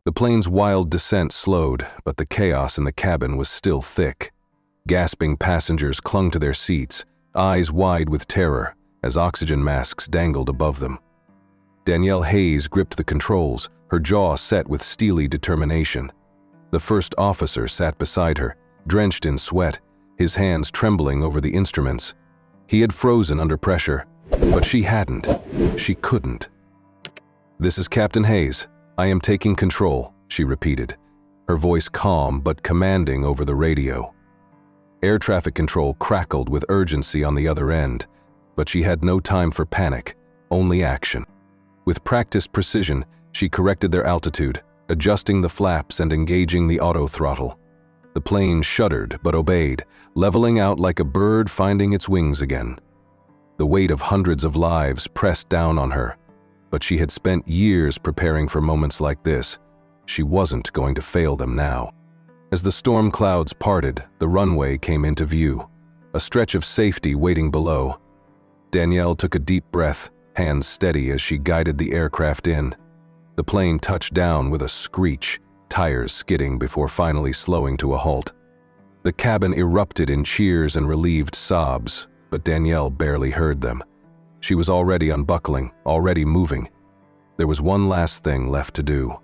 The plane's wild descent slowed, but the chaos in the cabin was still thick. Gasping passengers clung to their seats, eyes wide with terror, as oxygen masks dangled above them. Danielle Hayes gripped the controls, her jaw set with steely determination. The first officer sat beside her, drenched in sweat, his hands trembling over the instruments. He had frozen under pressure, but she hadn't. She couldn't. "This is Captain Hayes. I am taking control," she repeated, her voice calm but commanding over the radio. Air traffic control crackled with urgency on the other end, but she had no time for panic, only action. With practiced precision, she corrected their altitude, adjusting the flaps and engaging the auto throttle. The plane shuddered but obeyed, leveling out like a bird finding its wings again. The weight of hundreds of lives pressed down on her, but she had spent years preparing for moments like this. She wasn't going to fail them now. As the storm clouds parted, the runway came into view, a stretch of safety waiting below. Danielle took a deep breath, hands steady as she guided the aircraft in. The plane touched down with a screech, tires skidding before finally slowing to a halt. The cabin erupted in cheers and relieved sobs, but Danielle barely heard them. She was already unbuckling, already moving. There was one last thing left to do.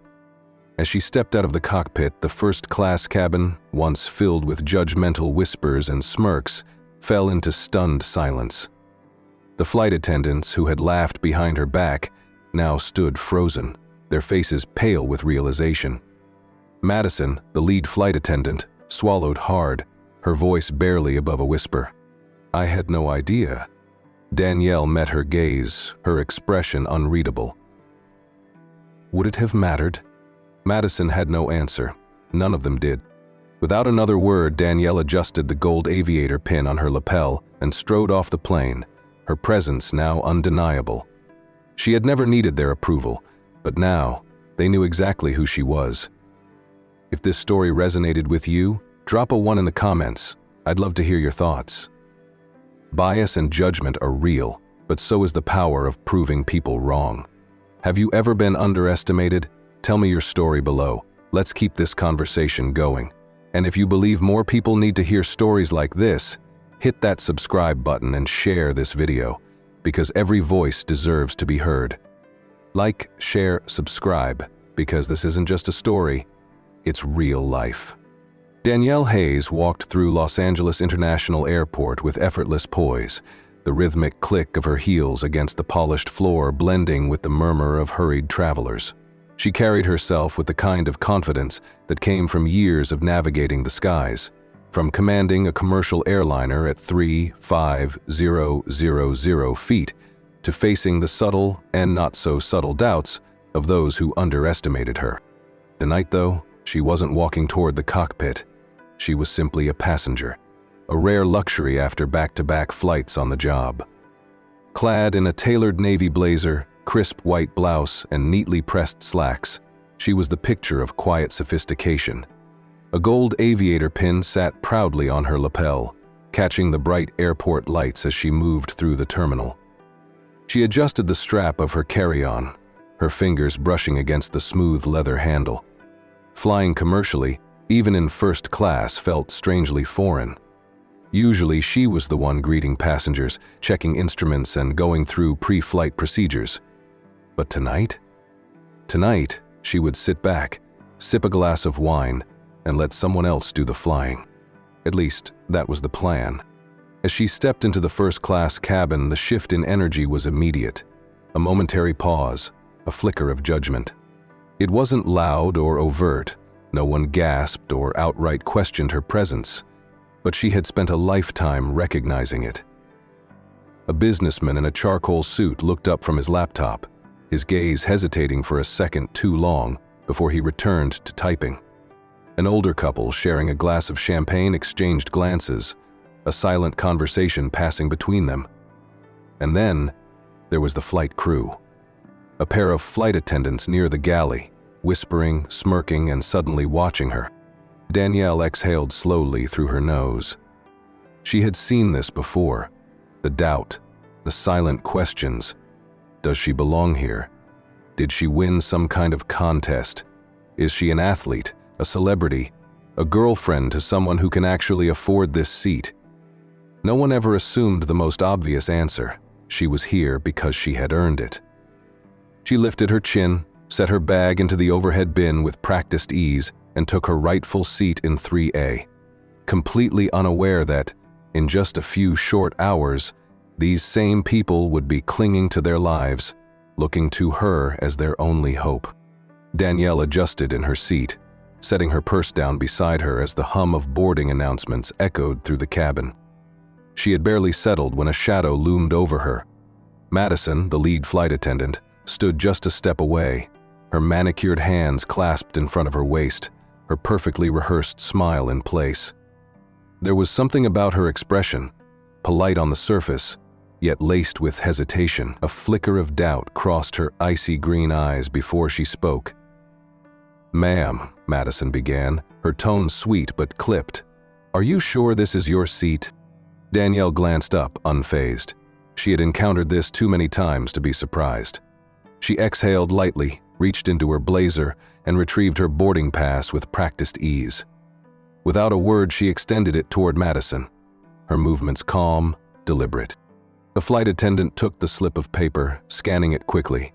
As she stepped out of the cockpit, the first-class cabin, once filled with judgmental whispers and smirks, fell into stunned silence. The flight attendants, who had laughed behind her back, now stood frozen, their faces pale with realization. Madison, the lead flight attendant, swallowed hard, her voice barely above a whisper. "I had no idea." Danielle met her gaze, her expression unreadable. Would it have mattered? Madison had no answer. None of them did. Without another word, Danielle adjusted the gold aviator pin on her lapel and strode off the plane, her presence now undeniable. She had never needed their approval, but now they knew exactly who she was. If this story resonated with you, drop a 1 in the comments. I'd love to hear your thoughts. Bias and judgment are real, but so is the power of proving people wrong. Have you ever been underestimated? Tell me your story below. Let's keep this conversation going. And if you believe more people need to hear stories like this, hit that subscribe button and share this video, because every voice deserves to be heard. Like, share, subscribe, because this isn't just a story, it's real life. Danielle Hayes walked through Los Angeles International Airport with effortless poise, the rhythmic click of her heels against the polished floor blending with the murmur of hurried travelers. She carried herself with the kind of confidence that came from years of navigating the skies, from commanding a commercial airliner at 3,5,000 feet to facing the subtle and not-so-subtle doubts of those who underestimated her. Tonight, though, she wasn't walking toward the cockpit. She was simply a passenger, a rare luxury after back-to-back flights on the job. Clad in a tailored navy blazer, crisp white blouse, and neatly pressed slacks, she was the picture of quiet sophistication. A gold aviator pin sat proudly on her lapel, catching the bright airport lights as she moved through the terminal. She adjusted the strap of her carry-on, her fingers brushing against the smooth leather handle. Flying commercially, even in first class, felt strangely foreign. Usually she was the one greeting passengers, checking instruments and going through pre-flight procedures. But tonight? Tonight, she would sit back, sip a glass of wine, and let someone else do the flying. At least, that was the plan. As she stepped into the first-class cabin, the shift in energy was immediate. A momentary pause, a flicker of judgment. It wasn't loud or overt. No one gasped or outright questioned her presence, but she had spent a lifetime recognizing it. A businessman in a charcoal suit looked up from his laptop, his gaze hesitating for a second too long before he returned to typing. An older couple sharing a glass of champagne exchanged glances, a silent conversation passing between them. And then, there was the flight crew. A pair of flight attendants near the galley, whispering, smirking, and suddenly watching her. Danielle exhaled slowly through her nose. She had seen this before. The doubt, the silent questions. Does she belong here? Did she win some kind of contest? Is she an athlete, a celebrity, a girlfriend to someone who can actually afford this seat? No one ever assumed the most obvious answer. She was here because she had earned it. She lifted her chin, set her bag into the overhead bin with practiced ease, and took her rightful seat in 3A, completely unaware that, in just a few short hours, these same people would be clinging to their lives, looking to her as their only hope. Danielle adjusted in her seat, setting her purse down beside her as the hum of boarding announcements echoed through the cabin. She had barely settled when a shadow loomed over her. Madison, the lead flight attendant, stood just a step away, her manicured hands clasped in front of her waist, her perfectly rehearsed smile in place. There was something about her expression, polite on the surface, yet laced with hesitation. A flicker of doubt crossed her icy green eyes before she spoke. "Ma'am," Madison began, her tone sweet but clipped. "Are you sure this is your seat?" Danielle glanced up, unfazed. She had encountered this too many times to be surprised. She exhaled lightly, reached into her blazer, and retrieved her boarding pass with practiced ease. Without a word, she extended it toward Madison, her movements calm, deliberate. The flight attendant took the slip of paper, scanning it quickly.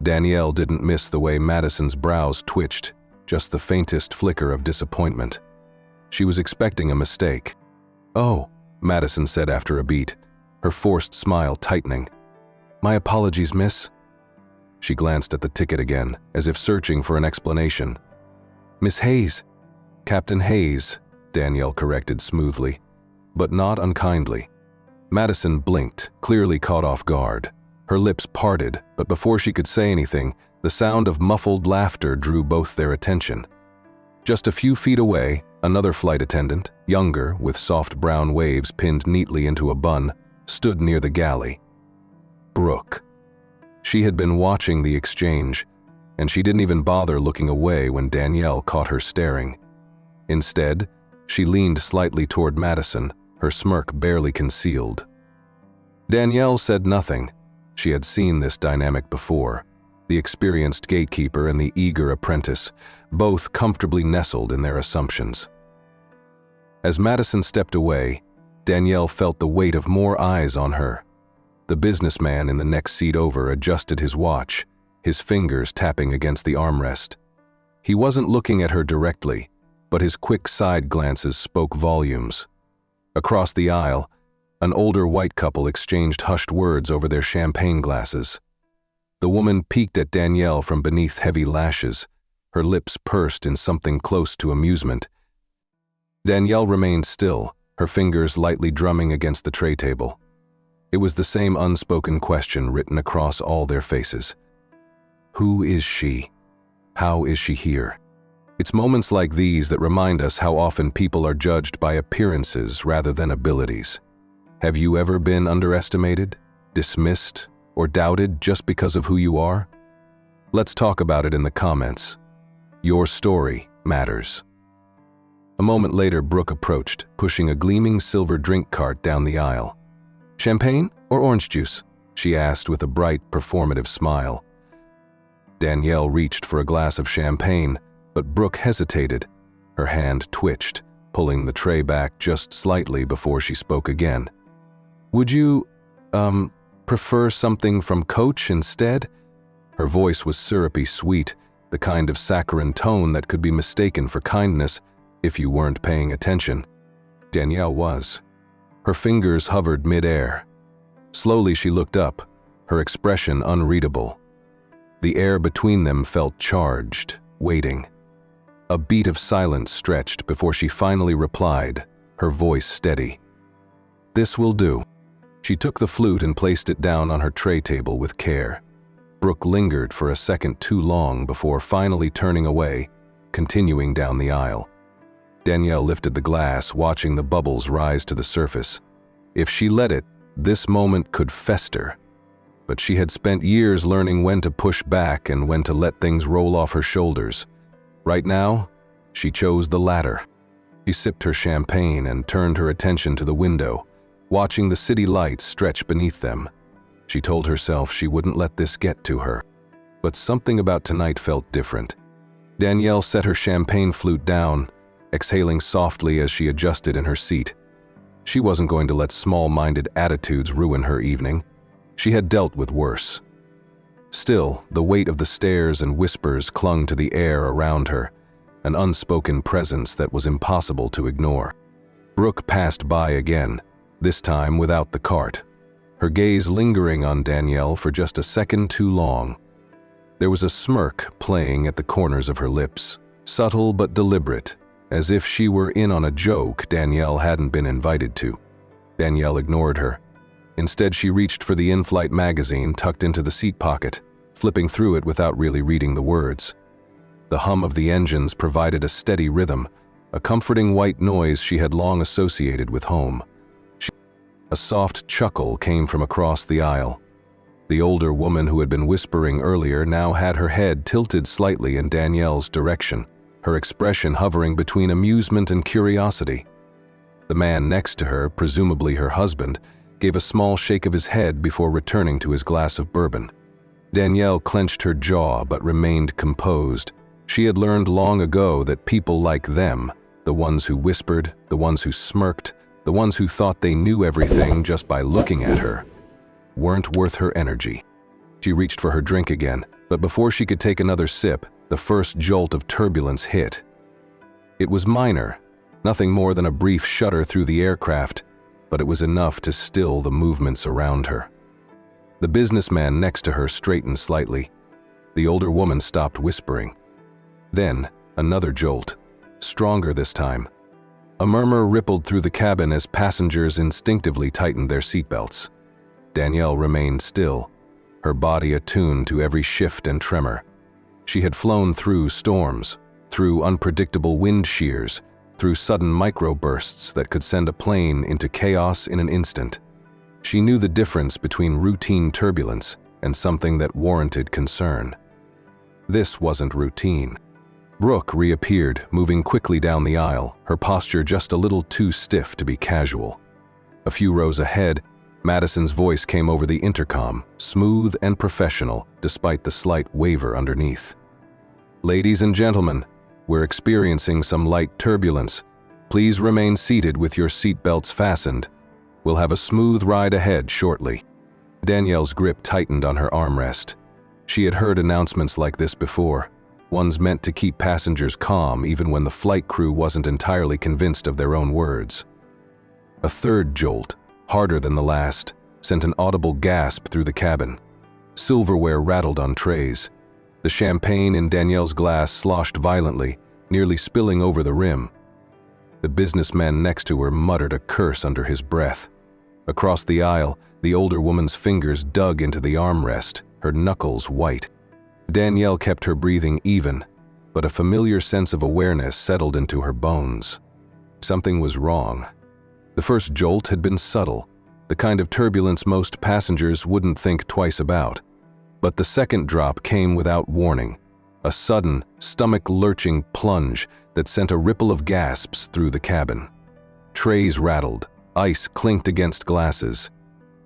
Danielle didn't miss the way Madison's brows twitched, just the faintest flicker of disappointment. She was expecting a mistake. "Oh," Madison said after a beat, her forced smile tightening. "My apologies, miss." She glanced at the ticket again, as if searching for an explanation. "Miss Hayes." "Captain Hayes," Danielle corrected smoothly, but not unkindly. Madison blinked, clearly caught off guard. Her lips parted, but before she could say anything, the sound of muffled laughter drew both their attention. Just a few feet away, another flight attendant, younger, with soft brown waves pinned neatly into a bun, stood near the galley. Brooke. She had been watching the exchange, and she didn't even bother looking away when Danielle caught her staring. Instead, she leaned slightly toward Madison, her smirk barely concealed. Danielle said nothing. She had seen this dynamic before, the experienced gatekeeper and the eager apprentice, both comfortably nestled in their assumptions. As Madison stepped away, Danielle felt the weight of more eyes on her. The businessman in the next seat over adjusted his watch, his fingers tapping against the armrest. He wasn't looking at her directly, but his quick side glances spoke volumes. Across the aisle, an older white couple exchanged hushed words over their champagne glasses. The woman peeked at Danielle from beneath heavy lashes, her lips pursed in something close to amusement. Danielle remained still, her fingers lightly drumming against the tray table. It was the same unspoken question written across all their faces. Who is she? How is she here? It's moments like these that remind us how often people are judged by appearances rather than abilities. Have you ever been underestimated, dismissed, or doubted just because of who you are? Let's talk about it in the comments. Your story matters. A moment later, Brooke approached, pushing a gleaming silver drink cart down the aisle. "Champagne or orange juice?" she asked with a bright, performative smile. Danielle reached for a glass of champagne, but Brooke hesitated. Her hand twitched, pulling the tray back just slightly before she spoke again. "Would you, prefer something from Coach instead?" Her voice was syrupy sweet, the kind of saccharine tone that could be mistaken for kindness if you weren't paying attention. Danielle was. Her fingers hovered mid-air. Slowly she looked up, her expression unreadable. The air between them felt charged, waiting. A beat of silence stretched before she finally replied, her voice steady. "This will do." She took the flute and placed it down on her tray table with care. Brooke lingered for a second too long before finally turning away, continuing down the aisle. Danielle lifted the glass, watching the bubbles rise to the surface. If she let it, this moment could fester. But she had spent years learning when to push back and when to let things roll off her shoulders. Right now, she chose the latter. She sipped her champagne and turned her attention to the window, watching the city lights stretch beneath them. She told herself she wouldn't let this get to her. But something about tonight felt different. Danielle set her champagne flute down, exhaling softly as she adjusted in her seat. She wasn't going to let small-minded attitudes ruin her evening. She had dealt with worse. Still, the weight of the stares and whispers clung to the air around her, an unspoken presence that was impossible to ignore. Brooke passed by again, this time without the cart, her gaze lingering on Danielle for just a second too long. There was a smirk playing at the corners of her lips, subtle but deliberate, as if she were in on a joke Danielle hadn't been invited to. Danielle ignored her. Instead, she reached for the in-flight magazine tucked into the seat pocket, flipping through it without really reading the words. The hum of the engines provided a steady rhythm, a comforting white noise she had long associated with home. A soft chuckle came from across the aisle. The older woman who had been whispering earlier now had her head tilted slightly in Danielle's direction, her expression hovering between amusement and curiosity. The man next to her, presumably her husband, gave a small shake of his head before returning to his glass of bourbon. Danielle clenched her jaw but remained composed. She had learned long ago that people like them, the ones who whispered, the ones who smirked, the ones who thought they knew everything just by looking at her, weren't worth her energy. She reached for her drink again, but before she could take another sip, the first jolt of turbulence hit. It was minor, nothing more than a brief shudder through the aircraft, but it was enough to still the movements around her. The businessman next to her straightened slightly. The older woman stopped whispering. Then, another jolt, stronger this time. A murmur rippled through the cabin as passengers instinctively tightened their seatbelts. Danielle remained still, her body attuned to every shift and tremor. She had flown through storms, through unpredictable wind shears, through sudden microbursts that could send a plane into chaos in an instant. She knew the difference between routine turbulence and something that warranted concern. This wasn't routine. Brooke reappeared, moving quickly down the aisle, her posture just a little too stiff to be casual. A few rows ahead, Madison's voice came over the intercom, smooth and professional, despite the slight waver underneath. "Ladies and gentlemen, we're experiencing some light turbulence. Please remain seated with your seatbelts fastened. We'll have a smooth ride ahead shortly." Danielle's grip tightened on her armrest. She had heard announcements like this before, ones meant to keep passengers calm even when the flight crew wasn't entirely convinced of their own words. A third jolt, harder than the last, sent an audible gasp through the cabin. Silverware rattled on trays. The champagne in Danielle's glass sloshed violently, nearly spilling over the rim. The businessman next to her muttered a curse under his breath. Across the aisle, the older woman's fingers dug into the armrest, her knuckles white. Danielle kept her breathing even, but a familiar sense of awareness settled into her bones. Something was wrong. The first jolt had been subtle, the kind of turbulence most passengers wouldn't think twice about. But the second drop came without warning, a sudden, stomach-lurching plunge that sent a ripple of gasps through the cabin. Trays rattled, ice clinked against glasses.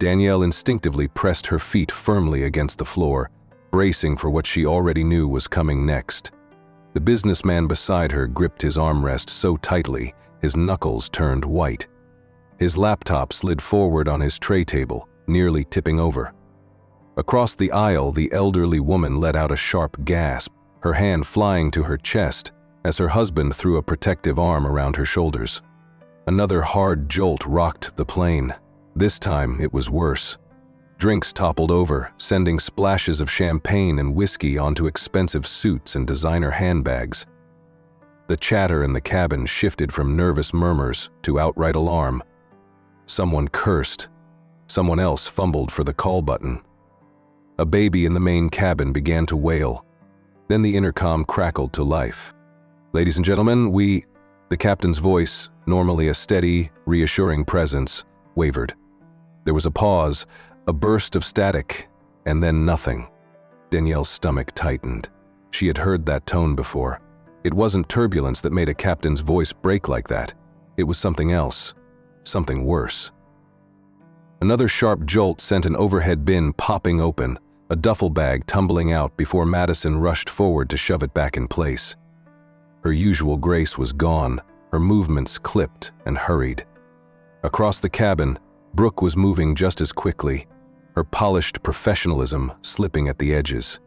Danielle instinctively pressed her feet firmly against the floor, bracing for what she already knew was coming next. The businessman beside her gripped his armrest so tightly, his knuckles turned white. His laptop slid forward on his tray table, nearly tipping over. Across the aisle, the elderly woman let out a sharp gasp, her hand flying to her chest as her husband threw a protective arm around her shoulders. Another hard jolt rocked the plane. This time, it was worse. Drinks toppled over, sending splashes of champagne and whiskey onto expensive suits and designer handbags. The chatter in the cabin shifted from nervous murmurs to outright alarm. Someone cursed. Someone else fumbled for the call button. A baby in the main cabin began to wail. Then the intercom crackled to life. "Ladies and gentlemen, The captain's voice, normally a steady, reassuring presence, wavered. There was a pause, a burst of static, and then nothing. Danielle's stomach tightened. She had heard that tone before. It wasn't turbulence that made a captain's voice break like that. It was something else, something worse. Another sharp jolt sent an overhead bin popping open, a duffel bag tumbling out before Madison rushed forward to shove it back in place. Her usual grace was gone, her movements clipped and hurried. Across the cabin, Brooke was moving just as quickly, her polished professionalism slipping at the edges.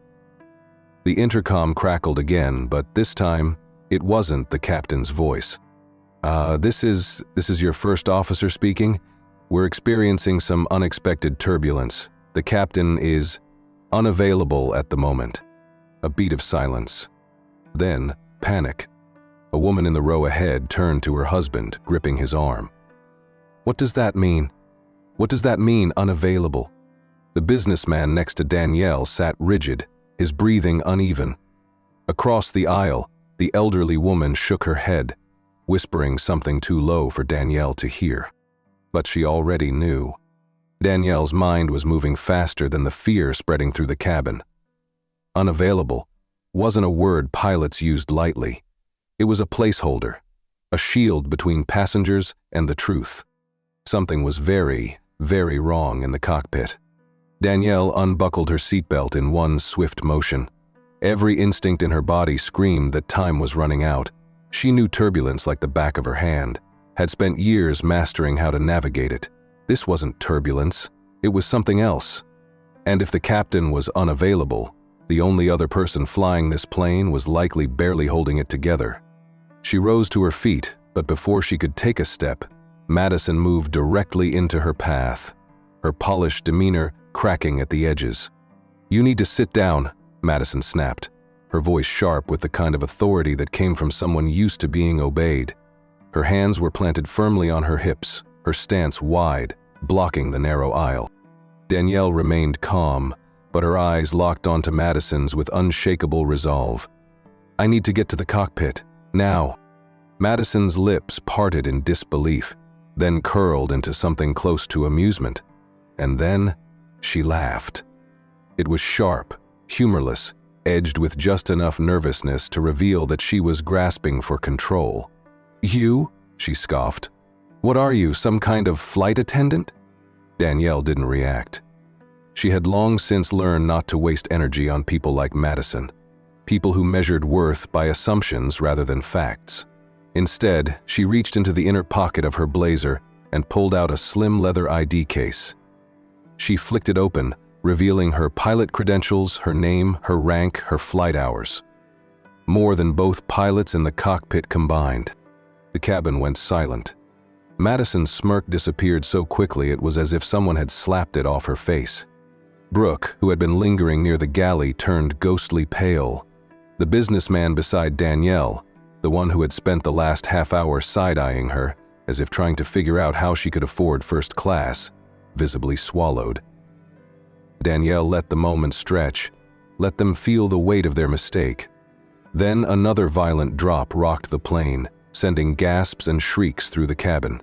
The intercom crackled again, but this time, it wasn't the captain's voice. This is your first officer speaking. We're experiencing some unexpected turbulence. The captain is unavailable at the moment." A beat of silence. Then, panic. A woman in the row ahead turned to her husband, gripping his arm. "What does that mean? What does that mean, unavailable?" The businessman next to Danielle sat rigid, his breathing uneven. Across the aisle, the elderly woman shook her head, whispering something too low for Danielle to hear. But she already knew. Danielle's mind was moving faster than the fear spreading through the cabin. Unavailable wasn't a word pilots used lightly. It was a placeholder, a shield between passengers and the truth. Something was very, very wrong in the cockpit. Danielle unbuckled her seatbelt in one swift motion. Every instinct in her body screamed that time was running out. She knew turbulence like the back of her hand, had spent years mastering how to navigate it. This wasn't turbulence, it was something else. And if the captain was unavailable, the only other person flying this plane was likely barely holding it together. She rose to her feet, but before she could take a step, Madison moved directly into her path, her polished demeanor cracking at the edges. "You need to sit down," Madison snapped, her voice sharp with the kind of authority that came from someone used to being obeyed. Her hands were planted firmly on her hips, her stance wide, blocking the narrow aisle. Danielle remained calm, but her eyes locked onto Madison's with unshakable resolve. "I need to get to the cockpit, now." Madison's lips parted in disbelief, then curled into something close to amusement. And then, she laughed. It was sharp, humorless, edged with just enough nervousness to reveal that she was grasping for control. "You?" she scoffed. "What are you, some kind of flight attendant?" Danielle didn't react. She had long since learned not to waste energy on people like Madison, people who measured worth by assumptions rather than facts. Instead, she reached into the inner pocket of her blazer and pulled out a slim leather ID case. She flicked it open, revealing her pilot credentials, her name, her rank, her flight hours. More than both pilots in the cockpit combined. The cabin went silent. Madison's smirk disappeared so quickly it was as if someone had slapped it off her face. Brooke, who had been lingering near the galley, turned ghostly pale. The businessman beside Danielle, the one who had spent the last half hour side-eyeing her, as if trying to figure out how she could afford first class, visibly swallowed. Danielle let the moment stretch, let them feel the weight of their mistake. Then another violent drop rocked the plane, sending gasps and shrieks through the cabin.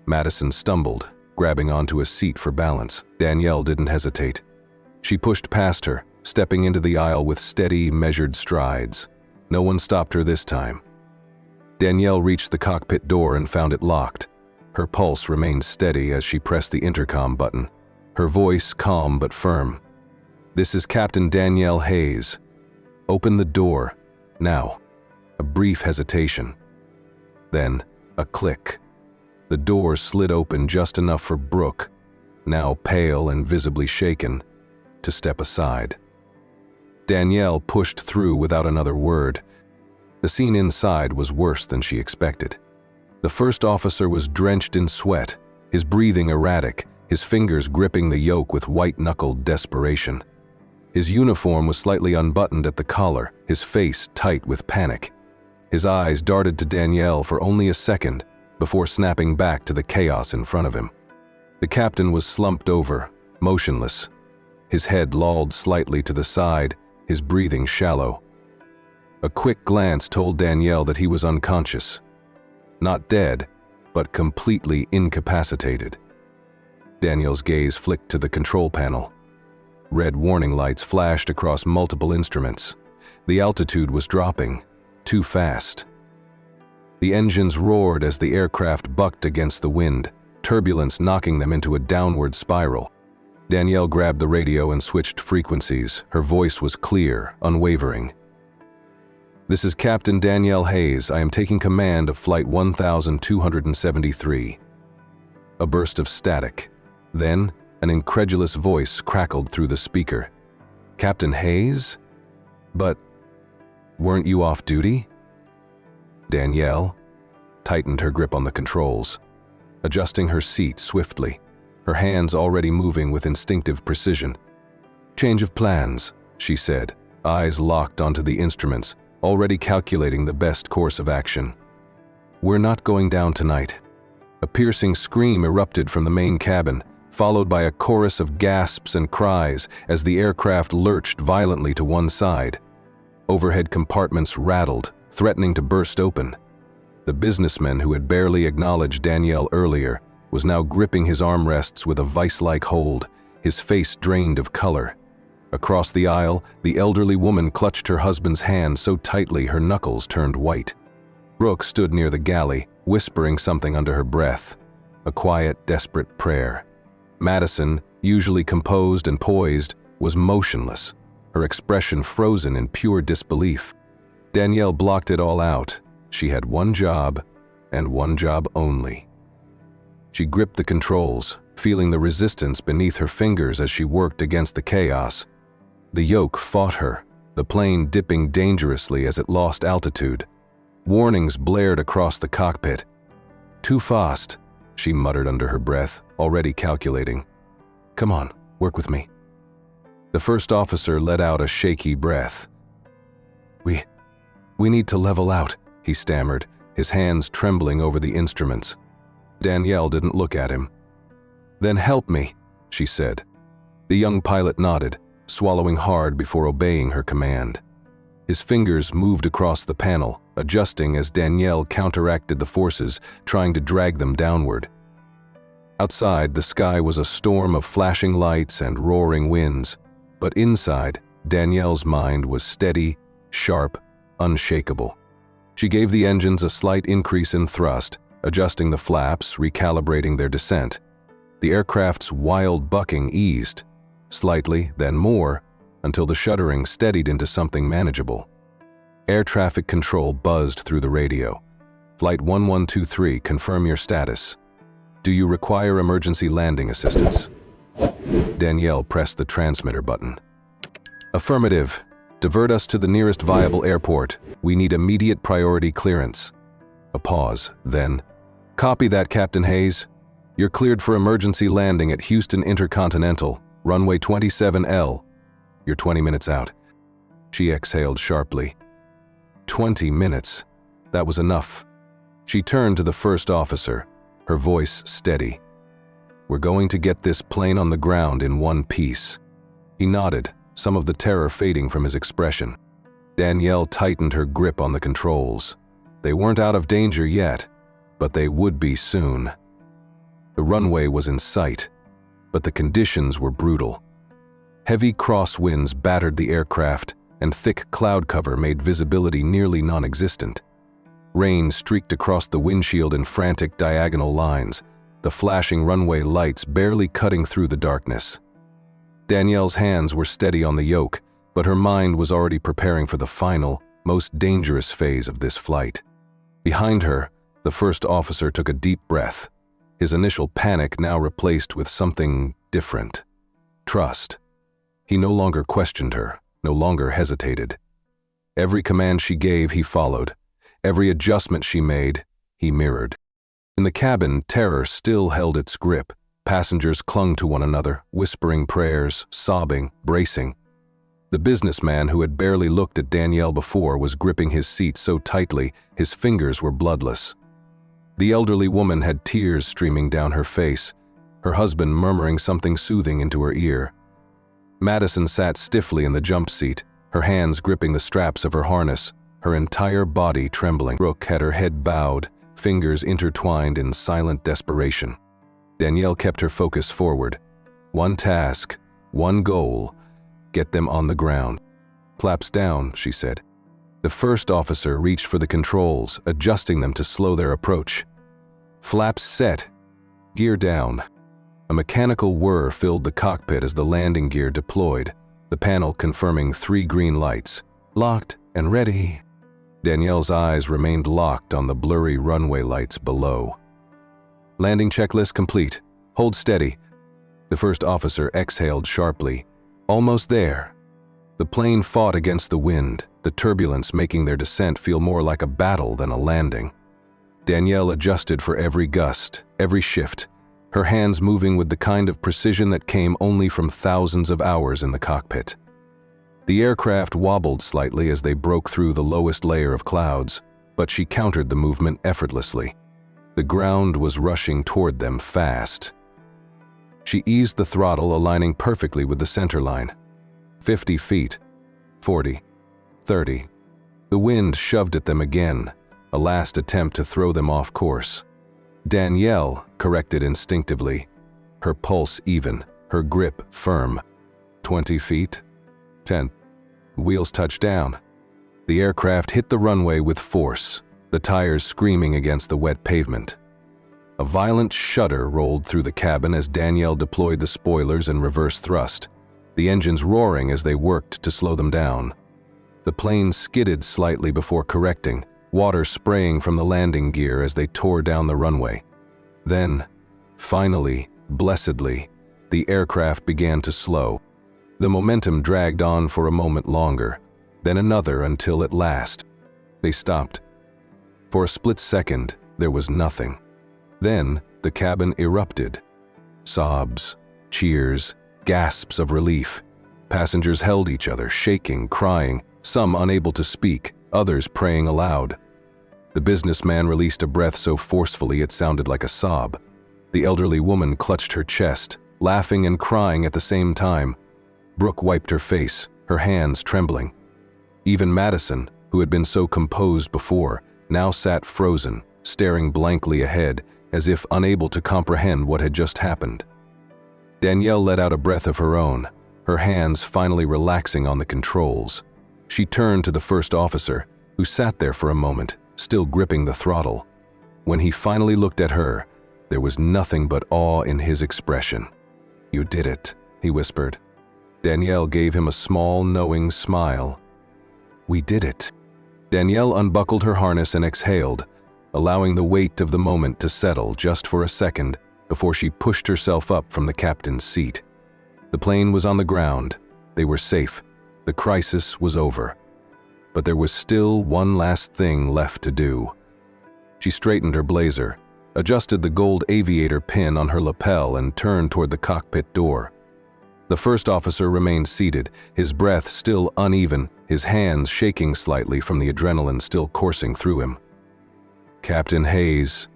Madison stumbled, grabbing onto a seat for balance. Danielle didn't hesitate. She pushed past her, stepping into the aisle with steady, measured strides. No one stopped her this time. Danielle reached the cockpit door and found it locked. Her pulse remained steady as she pressed the intercom button, her voice calm but firm. "This is Captain Danielle Hayes. Open the door, now." A brief hesitation. Then, a click. The door slid open just enough for Brooke, now pale and visibly shaken, to step aside. Danielle pushed through without another word. The scene inside was worse than she expected. The first officer was drenched in sweat, his breathing erratic, his fingers gripping the yoke with white-knuckled desperation. His uniform was slightly unbuttoned at the collar, his face tight with panic. His eyes darted to Danielle for only a second before snapping back to the chaos in front of him. The captain was slumped over, motionless. His head lolled slightly to the side, his breathing shallow. A quick glance told Danielle that he was unconscious. Not dead, but completely incapacitated. Danielle's gaze flicked to the control panel. Red warning lights flashed across multiple instruments. The altitude was dropping, too fast. The engines roared as the aircraft bucked against the wind, turbulence knocking them into a downward spiral. Danielle grabbed the radio and switched frequencies. Her voice was clear, unwavering. This is Captain Danielle Hayes. I am taking command of Flight 1273. A burst of static. Then, an incredulous voice crackled through the speaker. Captain Hayes? But weren't you off duty? Danielle tightened her grip on the controls, adjusting her seat swiftly, her hands already moving with instinctive precision. Change of plans, she said, eyes locked onto the instruments, already calculating the best course of action. We're not going down tonight. A piercing scream erupted from the main cabin, followed by a chorus of gasps and cries as the aircraft lurched violently to one side. Overhead compartments rattled, threatening to burst open. The businessman who had barely acknowledged Danielle earlier was now gripping his armrests with a vice-like hold, his face drained of color. Across the aisle, the elderly woman clutched her husband's hand so tightly her knuckles turned white. Brooke stood near the galley, whispering something under her breath, a quiet, desperate prayer. Madison, usually composed and poised, was motionless, her expression frozen in pure disbelief. Danielle blocked it all out. She had one job, and one job only. She gripped the controls, feeling the resistance beneath her fingers as she worked against the chaos. The yoke fought her, the plane dipping dangerously as it lost altitude. Warnings blared across the cockpit. Too fast, she muttered under her breath, already calculating. Come on, work with me. The first officer let out a shaky breath. We need to level out, he stammered, his hands trembling over the instruments. Danielle didn't look at him. Then help me, she said. The young pilot nodded, swallowing hard before obeying her command. His fingers moved across the panel, adjusting as Danielle counteracted the forces, trying to drag them downward. Outside, the sky was a storm of flashing lights and roaring winds, but inside, Danielle's mind was steady, sharp, unshakable. She gave the engines a slight increase in thrust, adjusting the flaps, recalibrating their descent. The aircraft's wild bucking eased, slightly, then more, until the shuddering steadied into something manageable. Air traffic control buzzed through the radio. Flight 1123, confirm your status. Do you require emergency landing assistance? Danielle pressed the transmitter button. Affirmative. Divert us to the nearest viable airport. We need immediate priority clearance. A pause, then. Copy that, Captain Hayes. You're cleared for emergency landing at Houston Intercontinental, runway 27L. You're 20 minutes out. She exhaled sharply. 20 minutes. That was enough. She turned to the first officer, her voice steady. We're going to get this plane on the ground in one piece. He nodded, some of the terror fading from his expression. Danielle tightened her grip on the controls. They weren't out of danger yet, but they would be soon. The runway was in sight, but the conditions were brutal. Heavy crosswinds battered the aircraft, and thick cloud cover made visibility nearly non-existent. Rain streaked across the windshield in frantic diagonal lines, the flashing runway lights barely cutting through the darkness. Danielle's hands were steady on the yoke, but her mind was already preparing for the final, most dangerous phase of this flight. Behind her, the first officer took a deep breath, his initial panic now replaced with something different. Trust. He no longer questioned her, no longer hesitated. Every command she gave, he followed. Every adjustment she made, he mirrored. In the cabin, terror still held its grip. Passengers clung to one another, whispering prayers, sobbing, bracing. The businessman who had barely looked at Danielle before was gripping his seat so tightly his fingers were bloodless. The elderly woman had tears streaming down her face, her husband murmuring something soothing into her ear. Madison sat stiffly in the jump seat, her hands gripping the straps of her harness, her entire body trembling. Brooke had her head bowed, fingers intertwined in silent desperation. Danielle kept her focus forward. One task, one goal, get them on the ground. Flaps down, she said. The first officer reached for the controls, adjusting them to slow their approach. Flaps set, gear down. A mechanical whir filled the cockpit as the landing gear deployed, the panel confirming 3 green lights. Locked and ready. Danielle's eyes remained locked on the blurry runway lights below. "Landing checklist complete. Hold steady." The first officer exhaled sharply. "Almost there." The plane fought against the wind, the turbulence making their descent feel more like a battle than a landing. Danielle adjusted for every gust, every shift, her hands moving with the kind of precision that came only from thousands of hours in the cockpit. The aircraft wobbled slightly as they broke through the lowest layer of clouds, but she countered the movement effortlessly. The ground was rushing toward them fast. She eased the throttle, aligning perfectly with the center line. 50 feet, 40, 30. The wind shoved at them again, a last attempt to throw them off course. Danielle corrected instinctively, her pulse even, her grip firm. 20 feet, 10. Wheels touched down. The aircraft hit the runway with force, the tires screaming against the wet pavement. A violent shudder rolled through the cabin as Danielle deployed the spoilers and reverse thrust, the engines roaring as they worked to slow them down. The plane skidded slightly before correcting, water spraying from the landing gear as they tore down the runway. Then, finally, blessedly, the aircraft began to slow. The momentum dragged on for a moment longer, then another until at last, they stopped. For a split second, there was nothing. Then, the cabin erupted. Sobs, cheers, gasps of relief. Passengers held each other, shaking, crying, some unable to speak, others praying aloud. The businessman released a breath so forcefully it sounded like a sob. The elderly woman clutched her chest, laughing and crying at the same time. Brooke wiped her face, her hands trembling. Even Madison, who had been so composed before, now sat frozen, staring blankly ahead, as if unable to comprehend what had just happened. Danielle let out a breath of her own, her hands finally relaxing on the controls. She turned to the first officer, who sat there for a moment, still gripping the throttle. When he finally looked at her, there was nothing but awe in his expression. "You did it," he whispered. Danielle gave him a small, knowing smile. "We did it." Danielle unbuckled her harness and exhaled, allowing the weight of the moment to settle just for a second before she pushed herself up from the captain's seat. The plane was on the ground. They were safe. The crisis was over. But there was still one last thing left to do. She straightened her blazer, adjusted the gold aviator pin on her lapel, and turned toward the cockpit door. The first officer remained seated, his breath still uneven, his hands shaking slightly from the adrenaline still coursing through him. "Captain Hayes."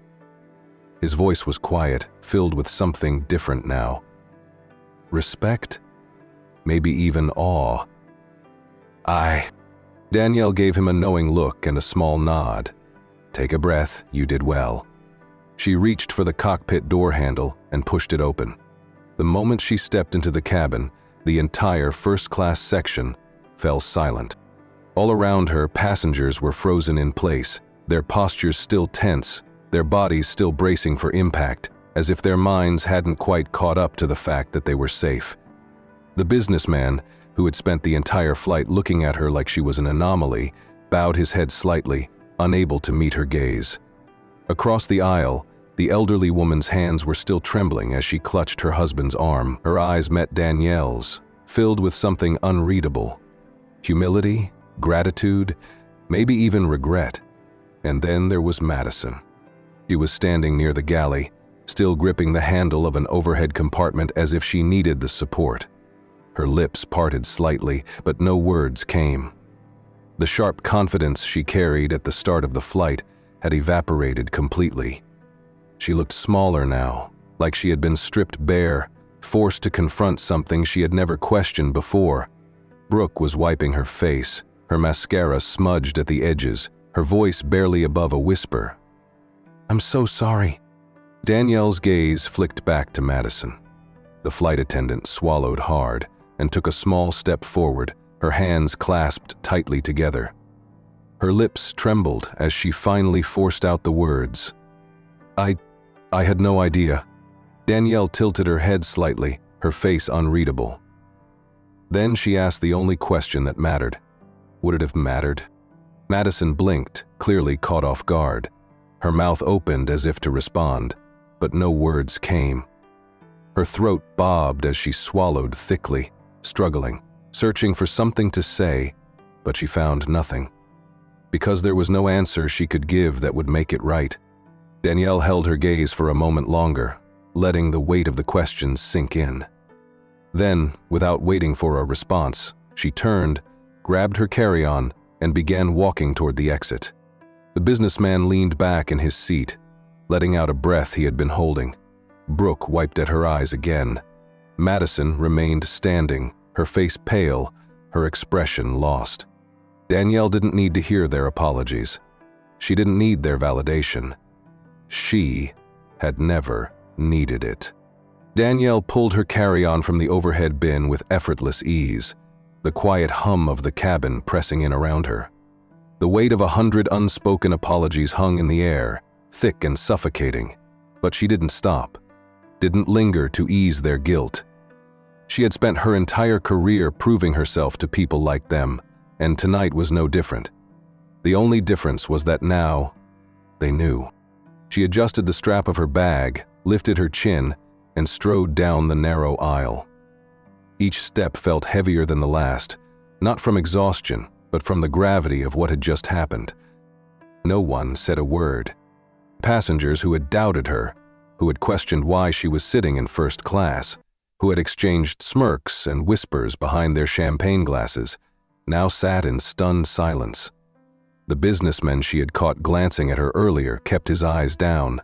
His voice was quiet, filled with something different now. Respect? Maybe even awe. Danielle gave him a knowing look and a small nod. "Take a breath, you did well." She reached for the cockpit door handle and pushed it open. The moment she stepped into the cabin, the entire first-class section fell silent. All around her, passengers were frozen in place, their postures still tense, their bodies still bracing for impact, as if their minds hadn't quite caught up to the fact that they were safe. The businessman, who had spent the entire flight looking at her like she was an anomaly, bowed his head slightly, unable to meet her gaze. Across the aisle, the elderly woman's hands were still trembling as she clutched her husband's arm. Her eyes met Danielle's, filled with something unreadable. Humility, gratitude, maybe even regret. And then there was Madison. She was standing near the galley, still gripping the handle of an overhead compartment as if she needed the support. Her lips parted slightly, but no words came. The sharp confidence she carried at the start of the flight had evaporated completely. She looked smaller now, like she had been stripped bare, forced to confront something she had never questioned before. Brooke was wiping her face, her mascara smudged at the edges, her voice barely above a whisper. "I'm so sorry." Danielle's gaze flicked back to Madison. The flight attendant swallowed hard and took a small step forward, her hands clasped tightly together. Her lips trembled as she finally forced out the words, I had no idea." Danielle tilted her head slightly, her face unreadable. Then she asked the only question that mattered. Would it have mattered? Madison blinked, clearly caught off guard. Her mouth opened as if to respond, but no words came. Her throat bobbed as she swallowed thickly, struggling, searching for something to say, but she found nothing. Because there was no answer she could give that would make it right. Danielle held her gaze for a moment longer, letting the weight of the questions sink in. Then, without waiting for a response, she turned, grabbed her carry-on, and began walking toward the exit. The businessman leaned back in his seat, letting out a breath he had been holding. Brooke wiped at her eyes again. Madison remained standing, her face pale, her expression lost. Danielle didn't need to hear their apologies. She didn't need their validation. She had never needed it. Danielle pulled her carry-on from the overhead bin with effortless ease, the quiet hum of the cabin pressing in around her. The weight of 100 unspoken apologies hung in the air, thick and suffocating, but she didn't stop, didn't linger to ease their guilt. She had spent her entire career proving herself to people like them, and tonight was no different. The only difference was that now, they knew. She adjusted the strap of her bag, lifted her chin, and strode down the narrow aisle. Each step felt heavier than the last, not from exhaustion, but from the gravity of what had just happened. No one said a word. Passengers who had doubted her, who had questioned why she was sitting in first class, who had exchanged smirks and whispers behind their champagne glasses, now sat in stunned silence. The businessman she had caught glancing at her earlier kept his eyes down,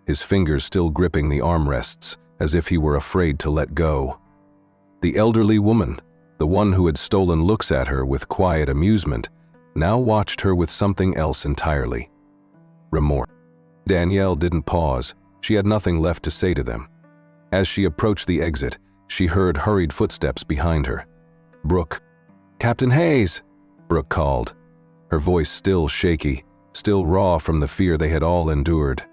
his fingers still gripping the armrests, as if he were afraid to let go. The elderly woman, the one who had stolen looks at her with quiet amusement, now watched her with something else entirely. Remorse. Danielle didn't pause. She had nothing left to say to them. As she approached the exit, she heard hurried footsteps behind her. "Brooke." "Captain Hayes," Brooke called, her voice still shaky, still raw from the fear they had all endured.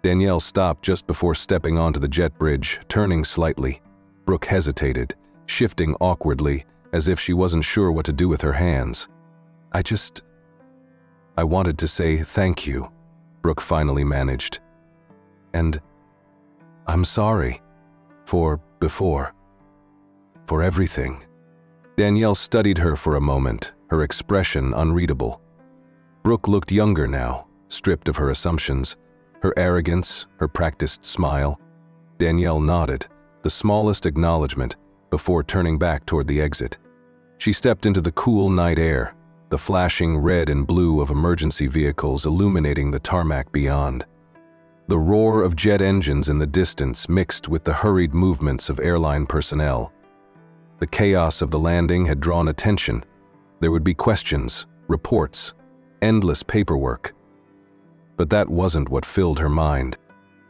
Danielle stopped just before stepping onto the jet bridge, turning slightly. Brooke hesitated, shifting awkwardly, as if she wasn't sure what to do with her hands. I wanted to say thank you," Brooke finally managed. "And I'm sorry for before, for everything." Danielle studied her for a moment, her expression unreadable. Brooke looked younger now, stripped of her assumptions, her arrogance, her practiced smile. Danielle nodded, the smallest acknowledgement, before turning back toward the exit. She stepped into the cool night air, the flashing red and blue of emergency vehicles illuminating the tarmac beyond. The roar of jet engines in the distance mixed with the hurried movements of airline personnel. The chaos of the landing had drawn attention. There would be questions, reports, endless paperwork. But that wasn't what filled her mind.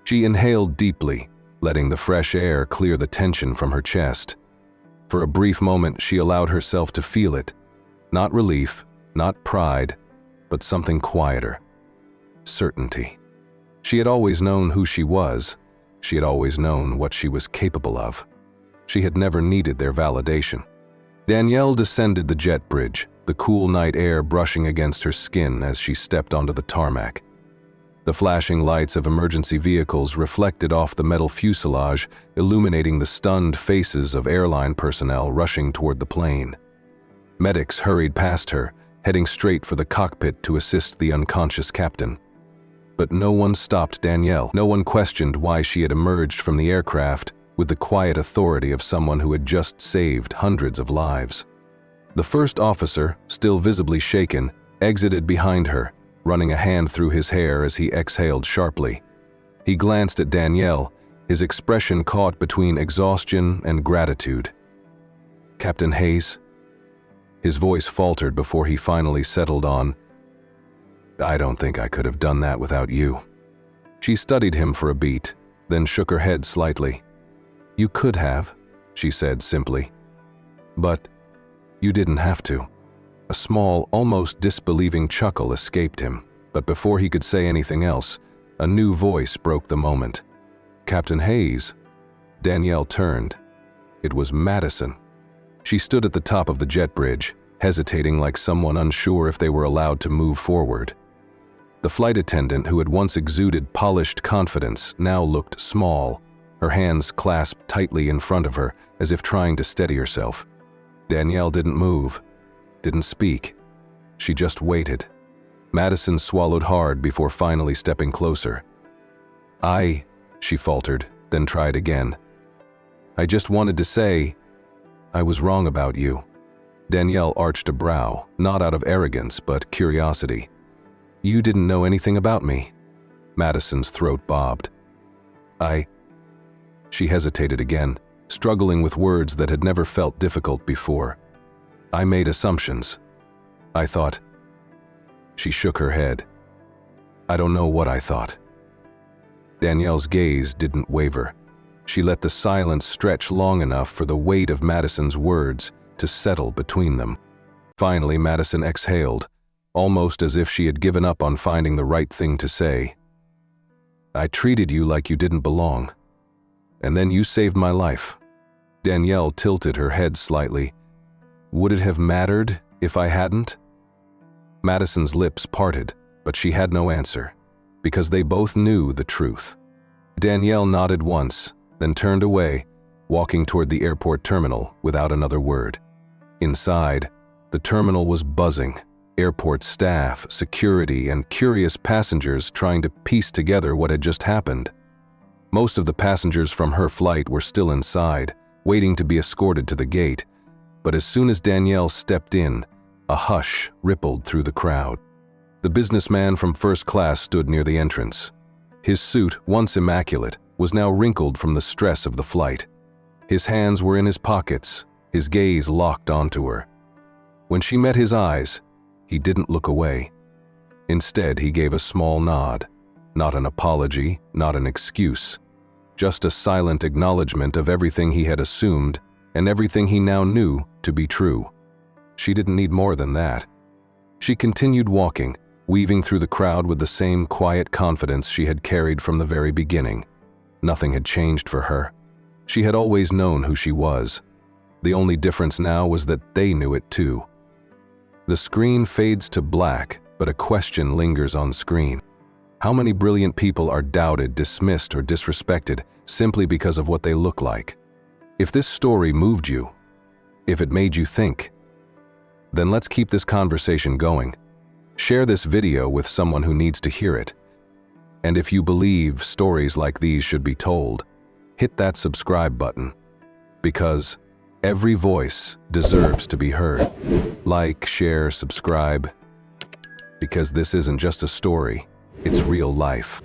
She inhaled deeply, letting the fresh air clear the tension from her chest. For a brief moment, she allowed herself to feel it. Not relief, not pride, but something quieter. Certainty. She had always known who she was. She had always known what she was capable of. She had never needed their validation. Danielle descended the jet bridge, the cool night air brushing against her skin as she stepped onto the tarmac. The flashing lights of emergency vehicles reflected off the metal fuselage, illuminating the stunned faces of airline personnel rushing toward the plane. Medics hurried past her, heading straight for the cockpit to assist the unconscious captain. But no one stopped Danielle. No one questioned why she had emerged from the aircraft with the quiet authority of someone who had just saved hundreds of lives. The first officer, still visibly shaken, exited behind her, running a hand through his hair as he exhaled sharply. He glanced at Danielle, his expression caught between exhaustion and gratitude. "Captain Hayes?" His voice faltered before he finally settled on, "I don't think I could have done that without you." She studied him for a beat, then shook her head slightly. "You could have," she said simply. "But you didn't have to." A small, almost disbelieving chuckle escaped him, but before he could say anything else, a new voice broke the moment. "Captain Hayes?" Danielle turned. It was Madison. She stood at the top of the jet bridge, hesitating like someone unsure if they were allowed to move forward. The flight attendant, who had once exuded polished confidence, now looked small, her hands clasped tightly in front of her, as if trying to steady herself. Danielle didn't move, didn't speak. She just waited. Madison swallowed hard before finally stepping closer. She faltered, then tried again. I just wanted to say, I was wrong about you. Danielle arched a brow, not out of arrogance, but curiosity. You didn't know anything about me. Madison's throat bobbed. She hesitated again, struggling with words that had never felt difficult before. I made assumptions. I thought. She shook her head. I don't know what I thought. Danielle's gaze didn't waver. She let the silence stretch long enough for the weight of Madison's words to settle between them. Finally, Madison exhaled, almost as if she had given up on finding the right thing to say. I treated you like you didn't belong. And then you saved my life. Danielle tilted her head slightly. Would it have mattered if I hadn't? Madison's lips parted, but she had no answer, because they both knew the truth. Danielle nodded once, then turned away, walking toward the airport terminal without another word. Inside, the terminal was buzzing, airport staff, security, and curious passengers trying to piece together what had just happened. Most of the passengers from her flight were still inside, waiting to be escorted to the gate, but as soon as Danielle stepped in, a hush rippled through the crowd. The businessman from first class stood near the entrance. His suit, once immaculate, was now wrinkled from the stress of the flight. His hands were in his pockets, his gaze locked onto her. When she met his eyes, he didn't look away. Instead, he gave a small nod. Not an apology, not an excuse. Just a silent acknowledgement of everything he had assumed and everything he now knew to be true. She didn't need more than that. She continued walking, weaving through the crowd with the same quiet confidence she had carried from the very beginning. Nothing had changed for her. She had always known who she was. The only difference now was that they knew it too. The screen fades to black, but a question lingers on screen. How many brilliant people are doubted, dismissed, or disrespected simply because of what they look like? If this story moved you, if it made you think, then let's keep this conversation going. Share this video with someone who needs to hear it. And if you believe stories like these should be told, hit that subscribe button, because every voice deserves to be heard. Like, share, subscribe, because this isn't just a story, it's real life.